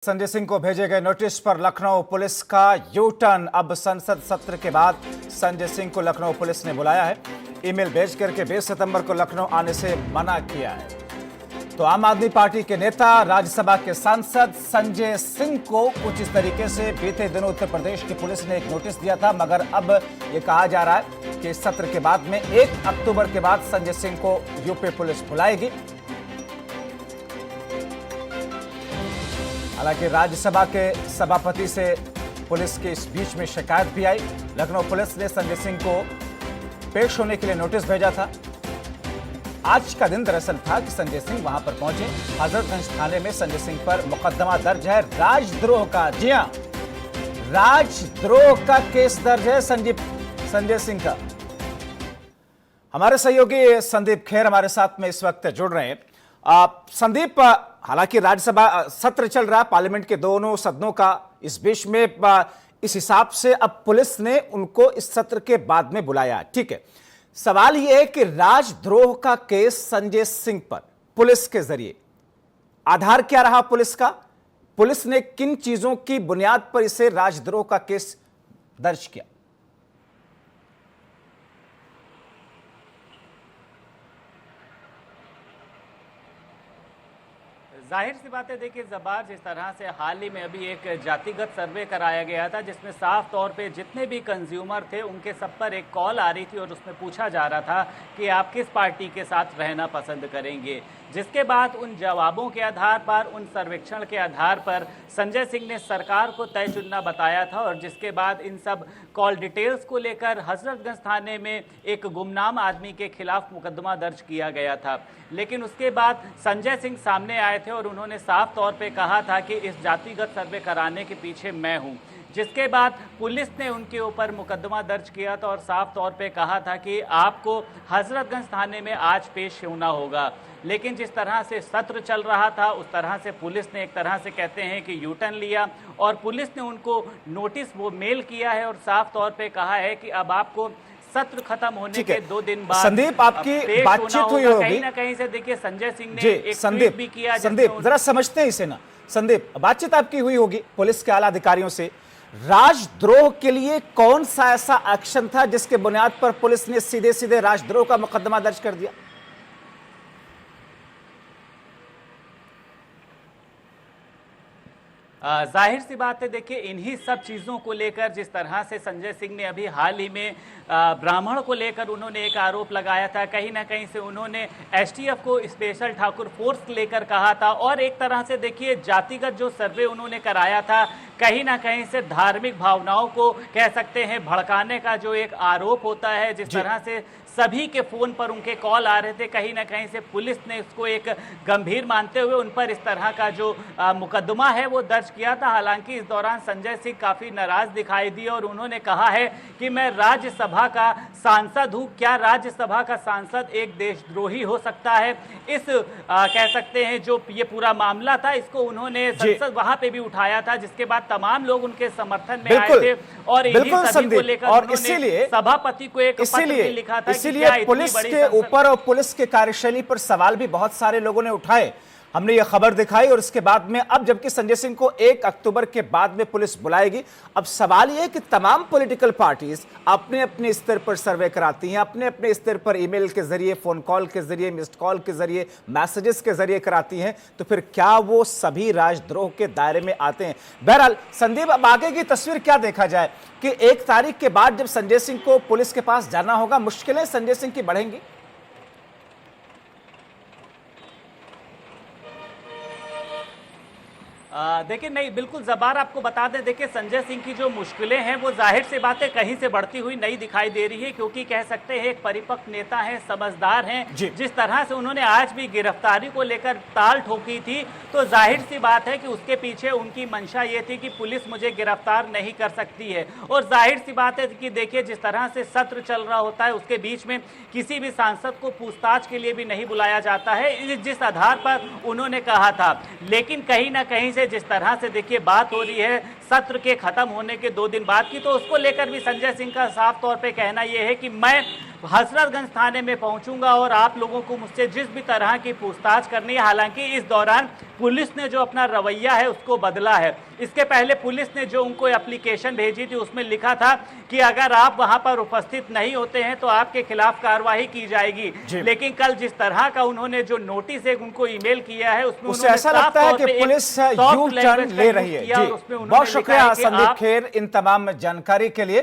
संजय सिंह को भेजे गए नोटिस पर लखनऊ पुलिस का यू टर्न। अब संसद सत्र के बाद संजय सिंह को लखनऊ पुलिस ने बुलाया है। ईमेल भेज करके 20 सितंबर को लखनऊ आने से मना किया है। तो आम आदमी पार्टी के नेता राज्यसभा के सांसद संजय सिंह को कुछ इस तरीके से बीते दिनों उत्तर प्रदेश की पुलिस ने एक नोटिस दिया था, मगर अब ये कहा जा रहा है कि सत्र के बाद में 1 अक्टूबर के बाद संजय सिंह को यूपी पुलिस बुलाएगी। हालांकि राज्यसभा के सभापति से पुलिस के इस बीच में शिकायत भी आई। लखनऊ पुलिस ने संजय सिंह को पेश होने के लिए नोटिस भेजा था। आज का दिन दरअसल था कि संजय सिंह वहां पर पहुंचे। हजरतगंज थाने में संजय सिंह पर मुकदमा दर्ज है राजद्रोह का। जी हां, राजद्रोह का केस दर्ज है संजय सिंह का। हमारे सहयोगी संदीप खेर हमारे साथ में इस वक्त जुड़ रहे हैं। संदीप, हालांकि राज्यसभा सत्र चल रहा है, पार्लियामेंट के दोनों सदनों का, इस बीच में इस हिसाब से अब पुलिस ने उनको इस सत्र के बाद में बुलाया। ठीक है, सवाल यह है कि राजद्रोह का केस संजय सिंह पर पुलिस के जरिए आधार क्या रहा पुलिस का? पुलिस ने किन चीजों की बुनियाद पर इसे राजद्रोह का केस दर्ज किया? जाहिर सी बात है, देखिए जबार, जिस तरह से हाल ही में अभी एक जातिगत सर्वे कराया गया था जिसमें साफ तौर पे जितने भी कंज्यूमर थे उनके सब पर एक कॉल आ रही थी और उसमें पूछा जा रहा था कि आप किस पार्टी के साथ रहना पसंद करेंगे। जिसके बाद उन जवाबों के आधार पर, उन सर्वेक्षण के आधार पर संजय सिंह ने सरकार को तय चुनना बताया था और जिसके बाद इन सब कॉल डिटेल्स को लेकर हजरतगंज थाने में एक गुमनाम आदमी के खिलाफ मुकदमा दर्ज किया गया था। लेकिन उसके बाद संजय सिंह सामने आए थे और उन्होंने साफ तौर पे कहा था कि इस जातिगत सर्वे कराने के पीछे मैं हूं। जिसके बाद पुलिस ने उनके ऊपर मुकदमा दर्ज किया था और साफ तौर पे कहा था कि आपको हजरतगंज थाने में आज पेश होना होगा। लेकिन जिस तरह से सत्र चल रहा था उस तरह से पुलिस ने एक तरह से कहते हैं कि यू टर्न लिया और पुलिस ने उनको नोटिस वो मेल किया है और साफ तौर पे कहा है कि अब आपको सत्र खत्म होने के 2 दिन बाद संदीप, आपकी बातचीत हुई होगी कहीं ना कहीं से। देखिए, संजय सिंह ने एक संदीप ट्वीट भी किया। संदीप, जरा समझते हैं इसे ना। संदीप, बातचीत आपकी हुई होगी पुलिस के आला अधिकारियों से। राजद्रोह के लिए कौन सा ऐसा एक्शन था जिसके बुनियाद पर पुलिस ने सीधे सीधे राजद्रोह का मुकदमा दर्ज कर दिया? जाहिर सी बात है, देखिए इन्हीं सब चीज़ों को लेकर जिस तरह से संजय सिंह ने अभी हाल ही में ब्राह्मण को लेकर उन्होंने एक आरोप लगाया था, कहीं ना कहीं से उन्होंने एसटीएफ को स्पेशल ठाकुर फोर्स लेकर कहा था और एक तरह से देखिए जातिगत जो सर्वे उन्होंने कराया था, कहीं ना कहीं से धार्मिक भावनाओं को कह सकते हैं भड़काने का जो एक आरोप होता है। जिस तरह से सभी के फोन पर उनके कॉल आ रहे थे, कहीं ना कहीं से पुलिस ने इसको एक गंभीर मानते हुए उन पर इस तरह का जो मुकदमा है वो दर्ज किया था। हालांकि इस दौरान संजय सिंह काफी नाराज दिखाई दिए और उन्होंने कहा है कि मैं राज्यसभा का सांसद हूं, क्या राज्यसभा का सांसद एक देशद्रोही हो सकता है? इस कह सकते हैं जो ये पूरा मामला था इसको उन्होंने संसद वहां पे भी उठाया था, जिसके बाद तमाम लोग उनके समर्थन में आए थे और इन्हीं सभी को लेकर और इसीलिए सभापति को एक पत्र भी लिखा था। इसीलिए पुलिस के ऊपर और पुलिस के कार्यशैली पर सवाल भी बहुत सारे लोगों ने उठाए। हमने ये खबर दिखाई और इसके बाद में अब जबकि संजय सिंह को 1 अक्टूबर के बाद में पुलिस बुलाएगी, अब सवाल ये है कि तमाम पॉलिटिकल पार्टीज अपने अपने स्तर पर सर्वे कराती हैं, अपने अपने स्तर पर ईमेल के जरिए, फोन कॉल के जरिए, मिस्ड कॉल के जरिए, मैसेजेस के जरिए कराती हैं, तो फिर क्या वो सभी राजद्रोह के दायरे में आते हैं? बहरहाल संदीप, अब आगे की तस्वीर क्या देखा जाए कि 1 तारीख के बाद जब संजय सिंह को पुलिस के पास जाना होगा, मुश्किलें संजय सिंह की बढ़ेंगी? देखिए, नहीं, बिल्कुल जबार, आपको बता दें, देखिए संजय सिंह की जो मुश्किलें हैं वो जाहिर से बातें कहीं से बढ़ती हुई नहीं दिखाई दे रही है, क्योंकि कह सकते हैं एक परिपक्व नेता हैं, समझदार हैं। जिस तरह से उन्होंने आज भी गिरफ्तारी को लेकर ताल ठोकी थी, तो जाहिर सी बात है कि उसके पीछे उनकी मंशा ये थी कि पुलिस मुझे गिरफ्तार नहीं कर सकती है। और जाहिर सी बात है कि देखिए जिस तरह से सत्र चल रहा होता है उसके बीच में किसी भी सांसद को पूछताछ के लिए भी नहीं बुलाया जाता है, जिस आधार पर उन्होंने कहा था। लेकिन कहीं ना कहीं से जिस तरह से देखिए बात हो रही है सत्र के खत्म होने के 2 दिन बाद की, तो उसको लेकर भी संजय सिंह का साफ तौर पे कहना यह है कि मैं हजरतगंज थाने में पहुंचूंगा और आप लोगों को मुझसे जिस भी तरह की पूछताछ करनी है। हालांकि इस दौरान पुलिस ने जो अपना रवैया है उसको बदला है। इसके पहले पुलिस ने जो उनको एप्लीकेशन भेजी थी उसमें लिखा था कि अगर आप वहां पर उपस्थित नहीं होते हैं तो आपके खिलाफ कार्रवाई की जाएगी। लेकिन कल जिस तरह का उन्होंने जो नोटिस है उनको ईमेल किया है उसमें उससे ऐसा लगता है कि पुलिस यू टर्न ले रही है। जी, बहुत शुक्रिया संदीप खेर इन तमाम जानकारी के लिए।